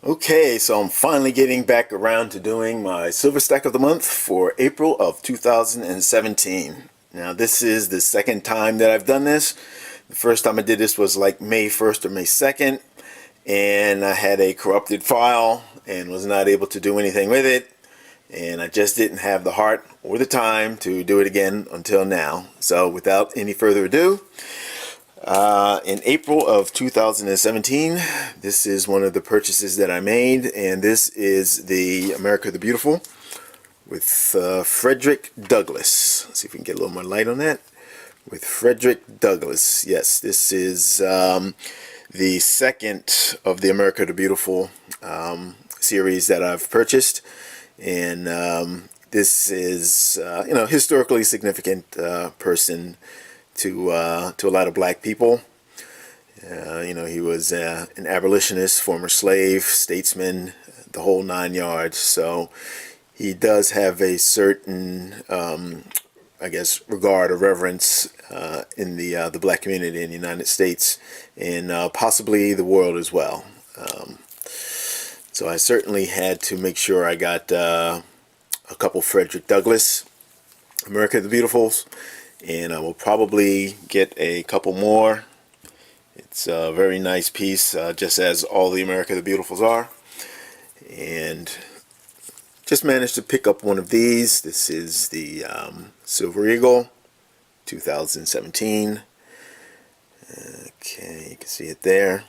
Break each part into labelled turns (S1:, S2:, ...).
S1: Okay, so I'm finally getting back around to doing my Silver Stack of the Month for April of 2017. Now, this is the second time that I've done this. The first time I did this was like May 1st or May 2nd, and I had a corrupted file and was not able to do anything with it. And I just didn't have the heart or the time to do it again until now. So, without any further ado, in April of 2017, this is one of the purchases that I made, and this is the America the Beautiful with Frederick Douglass. Let's see if we can get a little more light on that. With Frederick Douglass. Yes, this is the second of the America the Beautiful series that I've purchased, and this is historically significant person to a lot of black people. He was an abolitionist, former slave, statesman, the whole nine yards. So he does have a certain, regard or reverence in the black community in the United States and possibly the world as well. So I certainly had to make sure I got a couple Frederick Douglass, America the Beautifuls, and I will probably get a couple more. It's a very nice piece, just as all the America the Beautifuls are. And just managed to pick up one of these. This is the Silver Eagle 2017. Okay, you can see it there.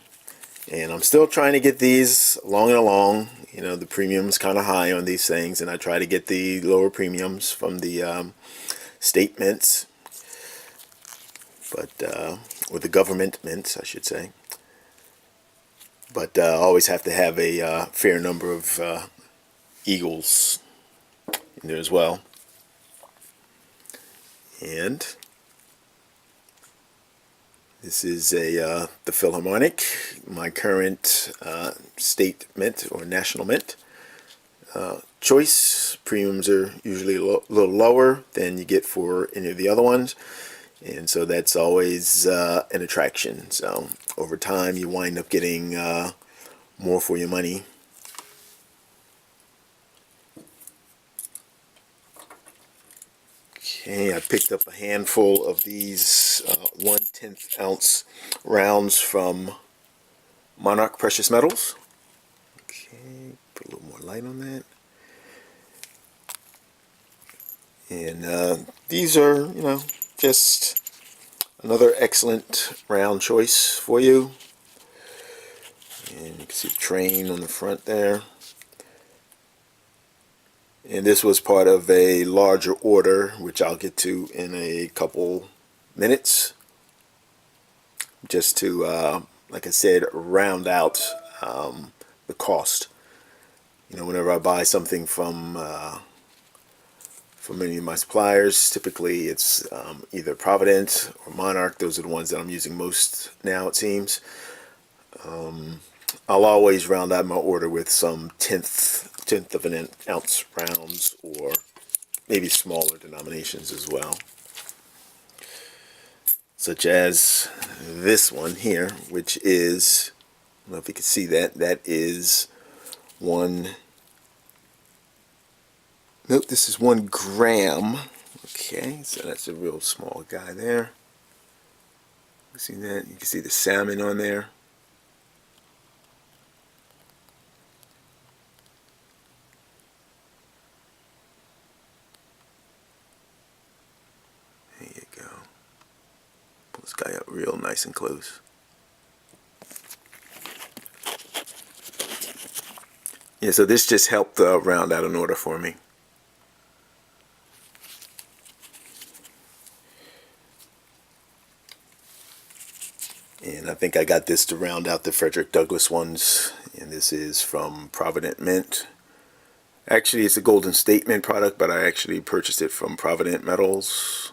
S1: And I'm still trying to get these along and along. The premium's kind of high on these things, and I try to get the lower premiums from the state mints, or the government mints, I should say. But I always have to have a fair number of eagles in there as well. And this is the Philharmonic, my current state mint or national mint. Choice premiums are usually a little lower than you get for any of the other ones. And so that's always an attraction. So over time, you wind up getting more for your money. Okay, I picked up a handful of these 1/10 ounce rounds from Monarch Precious Metals. Okay, put a little more light on that. And these are, just another excellent round choice for you. And you can see the train on the front there. And this was part of a larger order, which I'll get to in a couple minutes. Just to, like I said, round out the cost. Whenever I buy something from many of my suppliers, typically it's either Provident or Monarch. Those are the ones that I'm using most now, it seems. I'll always round out my order with some tenth of an ounce rounds, or maybe smaller denominations as well, such as this one here, which is, I don't know if you can see that is one. Nope, this is 1 gram. Okay, so that's a real small guy there. You see that? You can see the salmon on there. There you go. Pull this guy up real nice and close. Yeah, so this just helped round out an order for me. And I think I got this to round out the Frederick Douglass ones. And this is from Provident Mint. Actually, it's a Golden State Mint product, but I actually purchased it from Provident Metals.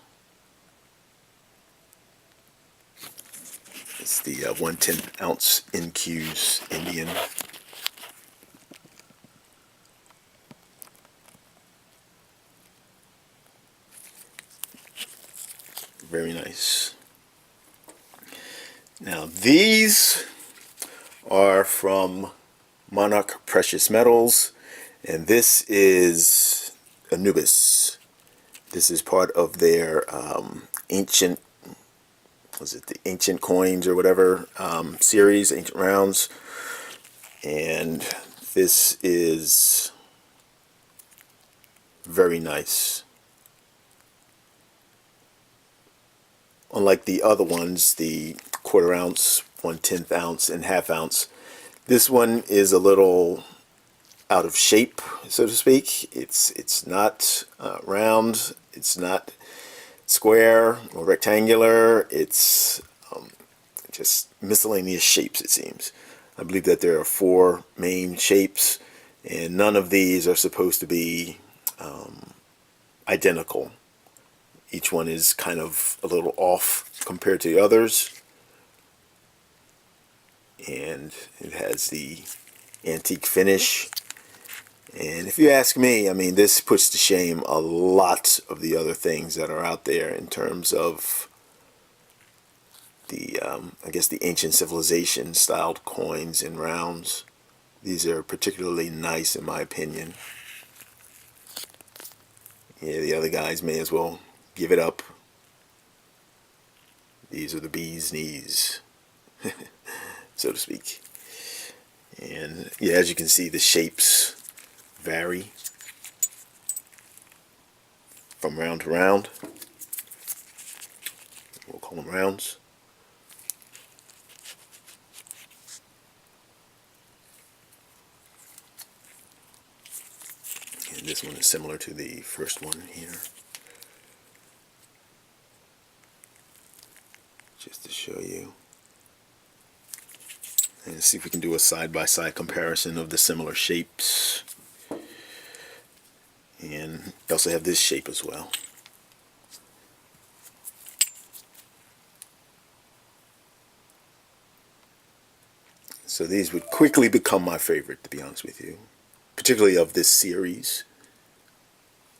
S1: It's the 1/10 ounce Infuse Indian. Very nice. Now these are from Monarch Precious Metals, and this is Anubis. This is part of their ancient, was it the Ancient Coins or whatever series, Ancient Rounds, and this is very nice. Unlike the other ones, the quarter ounce, 1/10 ounce, and half ounce, this one is a little out of shape, so to speak. It's not round. It's not square or rectangular. It's just miscellaneous shapes, it seems. I believe that there are 4 main shapes, and none of these are supposed to be identical. Each one is kind of a little off compared to the others. And it has the antique finish. And if you ask me, I mean, this puts to shame a lot of the other things that are out there in terms of the, I guess, the ancient civilization styled coins and rounds. These are particularly nice in my opinion. Yeah, the other guys may as well give it up. These are the bee's knees, so to speak. And yeah, as you can see, the shapes vary from round to round. We'll call them rounds. And this one is similar to the first one here. Just to show you. And see if we can do a side-by-side comparison of the similar shapes. And we also have this shape as well. So these would quickly become my favorite, to be honest with you, particularly of this series.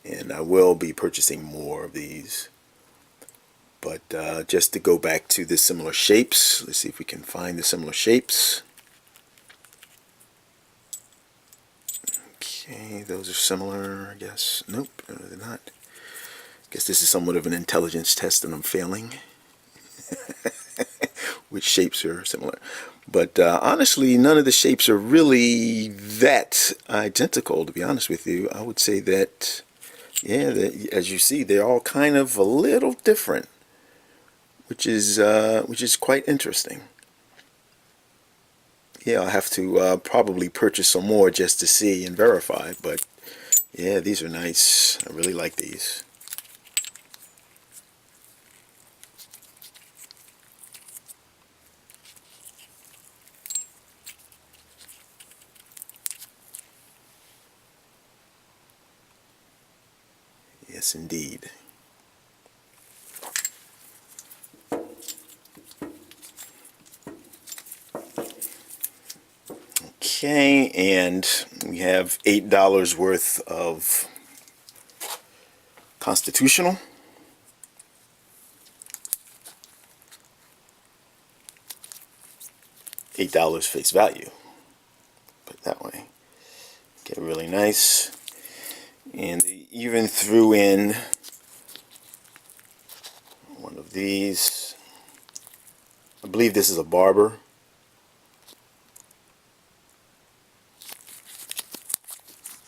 S1: And I will be purchasing more of these. But just to go back to the similar shapes, let's see if we can find the similar shapes. Okay, those are similar, I guess. Nope, no, they're not. I guess this is somewhat of an intelligence test and I'm failing. Which shapes are similar. But honestly, none of the shapes are really that identical, to be honest with you. I would say that, yeah, as you see, they're all kind of a little different. Which is quite interesting. Yeah, I'll have to probably purchase some more just to see and verify. But yeah, these are nice. I really like these. Yes, indeed. Okay, and we have $8 worth of constitutional. $8 face value. Put it that way. Okay, really nice. And they even threw in one of these. I believe this is a barber.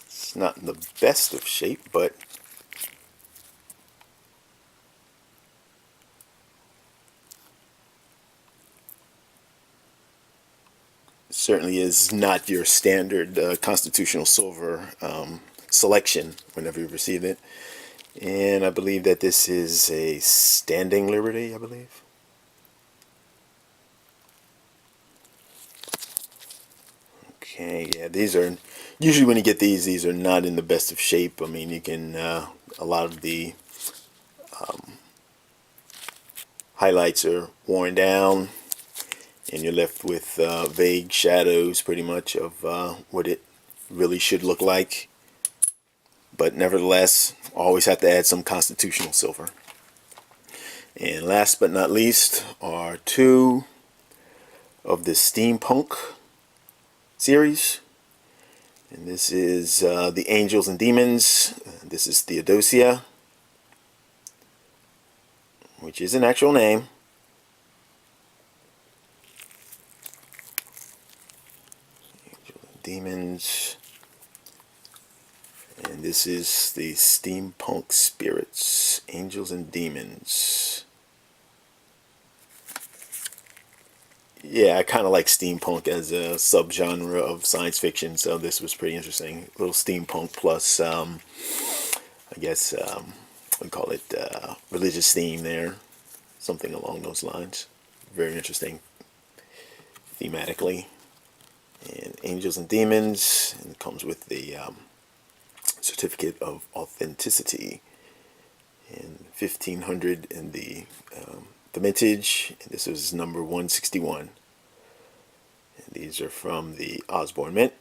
S1: It's not in the best of shape, but it certainly is not your standard constitutional silver selection whenever you receive it. And I believe that this is a standing liberty, I believe. Okay, yeah, these are, usually when you get these are not in the best of shape. I mean, you can, a lot of the highlights are worn down, and you're left with vague shadows pretty much of what it really should look like. But nevertheless, always have to add some constitutional silver. And last but not least are 2 of the steampunk series. And this is the Angels and Demons. This is Theodosia, which is an actual name. Angels and Demons. And this is the Steampunk Spirits, Angels and Demons. Yeah, I kind of like steampunk as a subgenre of science fiction, so this was pretty interesting. A little steampunk plus, I guess, we call it religious theme there, something along those lines. Very interesting thematically. And Angels and Demons, and it comes with the certificate of authenticity. And 1500 in the mintage, and this is number 161. And these are from the Osborne Mint,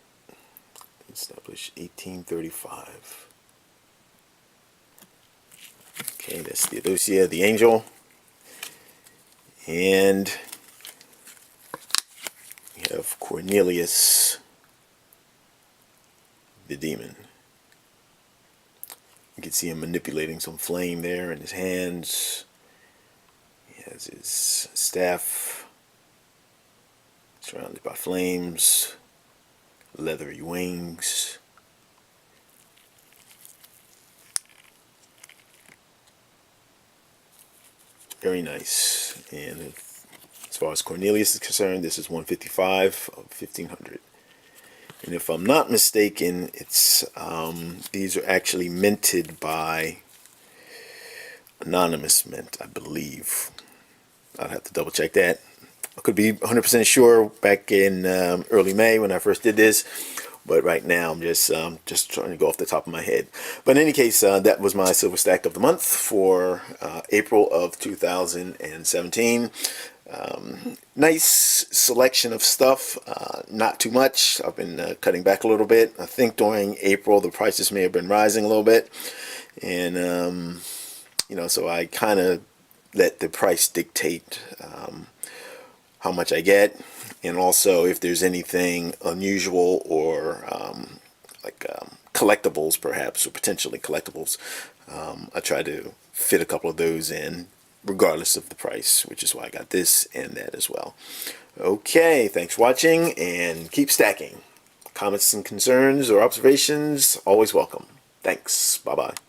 S1: established 1835. Okay, that's Theodosia, the angel. And we have Cornelius, the demon. You can see him manipulating some flame there in his hands. He has his staff surrounded by flames, leathery wings. Very nice. And as far as Cornelius is concerned, this is 155 of 1500. And if I'm not mistaken, it's these are actually minted by Anonymous Mint, I believe. I'd have to double check that. I could be 100% sure back in early May when I first did this, but right now I'm just trying to go off the top of my head. But in any case, that was my Silver Stack of the month for April of 2017. Nice selection of stuff, not too much. I've been cutting back a little bit. I think during April the prices may have been rising a little bit, and so I kind of let the price dictate how much I get, and also if there's anything unusual or collectibles perhaps, or potentially collectibles, I try to fit a couple of those in regardless of the price, which is why I got this and that as well. Okay, thanks for watching, and keep stacking. Comments and concerns or observations, always welcome. Thanks. Bye-bye.